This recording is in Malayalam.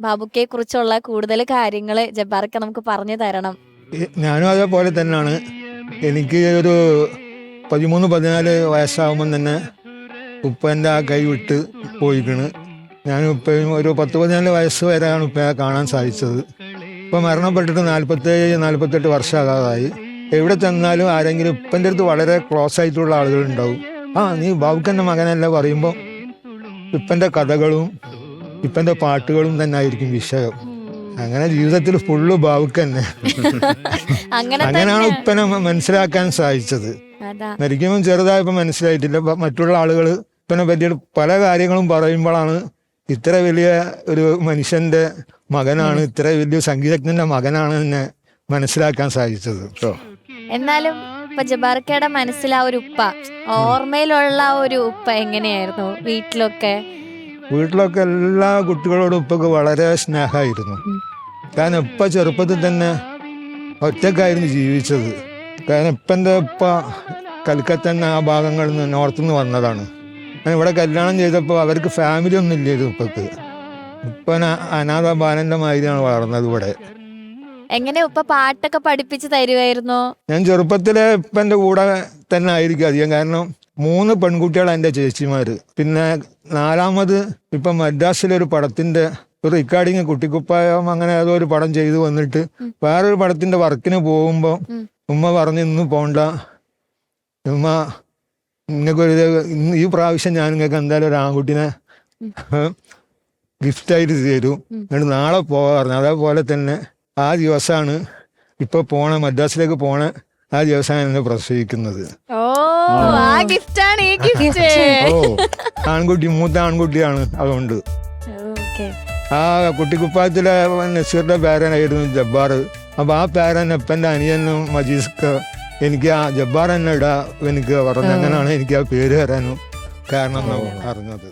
ബാബുക്കയെ കുറിച്ചുള്ള കൂടുതൽ കാര്യങ്ങള് ജബ്ബാർക്ക് നമുക്ക് പറഞ്ഞു തരണം. ഞാനും അതേപോലെ തന്നെയാണ്. എനിക്ക് ഒരു 13-14 വയസ്സാകുമ്പം തന്നെ ഉപ്പൻ്റെ ആ കൈ വിട്ട് പോയിക്കണ്. ഞാൻ ഉപ്പയും ഒരു 10-14 വയസ്സ് വരെയാണ് ഉപ്പയെ കാണാൻ സാധിച്ചത്. ഇപ്പം മരണപ്പെട്ടിട്ട് 47-48 വർഷമാകാതായി. എവിടെ ചെന്നാലും ആരെങ്കിലും ഉപ്പൻ്റെ അടുത്ത് വളരെ ക്ലോസ് ആയിട്ടുള്ള ആളുകളുണ്ടാവും. നീ ബാബുക്കൻ്റെ മകനല്ല പറയുമ്പോൾ ഇപ്പൻ്റെ കഥകളും ഇപ്പൻ്റെ പാട്ടുകളും തന്നെ ആയിരിക്കും വിഷയം. അങ്ങനെ ജീവിതത്തിൽ ഫുള്ള് ബാബുക്കന്നെ. അങ്ങനെയാണ് ഉപ്പനെ മനസ്സിലാക്കാൻ സാധിച്ചത്. മരിക്കുമ്പോൾ ചെറുതായപ്പോൾ മനസ്സിലായിട്ടില്ല. മറ്റുള്ള ആളുകൾ ഉപ്പനെ പറ്റിയിട്ട് പല കാര്യങ്ങളും പറയുമ്പോഴാണ് ഇത്ര വലിയ ഒരു മനുഷ്യന്റെ മകനാണ്, ഇത്ര വലിയ സംഗീതജ്ഞന്റെ മകനാണ് എന്നെ മനസ്സിലാക്കാൻ സാധിച്ചത്. എന്നാലും ഇപ്പൊ ജബ്ബാർക്കയുടെ മനസ്സിൽ ആ ഒരു ഉപ്പ, ഓർമ്മയിലുള്ള ഒരു ഉപ്പ എങ്ങനെയായിരുന്നു? വീട്ടിലൊക്കെ എല്ലാ കുട്ടികളോടും ഉപ്പൊക്കെ വളരെ സ്നേഹമായിരുന്നു. കാരണം ഇപ്പ ചെറുപ്പത്തിൽ തന്നെ ഒറ്റക്കായിരുന്നു ജീവിച്ചത്. കാരണം ഇപ്പൻ്റെ ഉപ്പ കൽക്കത്തന്നെ ആ ഭാഗങ്ങളിൽ നിന്ന് നോർത്തിൽ നിന്ന് വന്നതാണ്. ഇവിടെ കല്യാണം ചെയ്തപ്പോൾ അവർക്ക് ഫാമിലി ഒന്നും ഇല്ലായിരുന്നു ഉപ്പക്ക്. ഉപ്പന അനാഥ ബാലന്റെ മാതിരിയാണ് വളർന്നത് ഇവിടെ. എങ്ങനെ ഉപ്പ പാട്ടൊക്കെ പഠിപ്പിച്ച് തരുമായിരുന്നോ? ഞാൻ ചെറുപ്പത്തിലെ ഉപ്പൻ്റെ കൂടെ തന്നെ ആയിരിക്കും അധികം. കാരണം 3 പെൺകുട്ടികളാണ് എൻ്റെ ചേച്ചിമാര്. പിന്നെ 4ാമത് ഇപ്പം മദ്രാസിലൊരു പടത്തിന്റെ ഒരു റെക്കോർഡിങ് കുട്ടിക്കുപ്പായം അങ്ങനെ ഏതോ ഒരു പടം ചെയ്തു വന്നിട്ട് വേറൊരു പടത്തിന്റെ വർക്കിന് പോകുമ്പോൾ ഉമ്മ പറഞ്ഞു, ഇന്ന് പോണ്ട ഉമ്മ, നിങ്ങൾക്കൊരു ഈ പ്രാവശ്യം ഞാൻ നിങ്ങൾക്ക് എന്തായാലും ഒരു ആൺകുട്ടിനെ ഗിഫ്റ്റായിട്ട് തരും, എന്നിട്ട് നാളെ പോകാൻ പറഞ്ഞു. അതേപോലെ തന്നെ ആ ദിവസമാണ് ഇപ്പൊ മദ്രാസിലേക്ക് പോണ ആ ദിവസമാണ് എന്നെ പ്രസവിക്കുന്നത്. ആൺകുട്ടി, മൂത്ത ആൺകുട്ടിയാണ്. അതുകൊണ്ട് ആ കുട്ടിക്കുപ്പായത്തിലെ നസീറിന്റെ പേരനായിരുന്നു ജബ്ബാർ. അപ്പൊ ആ പേരൻ എപ്പൻ്റെ അനിയനും മജീസ്ക്ക് എനിക്ക് ആ ജബ്ബാർ തന്നെ എനിക്ക് പറഞ്ഞു. അങ്ങനെയാണ് എനിക്ക് ആ പേര് തരാനും കാരണം അറിഞ്ഞത്.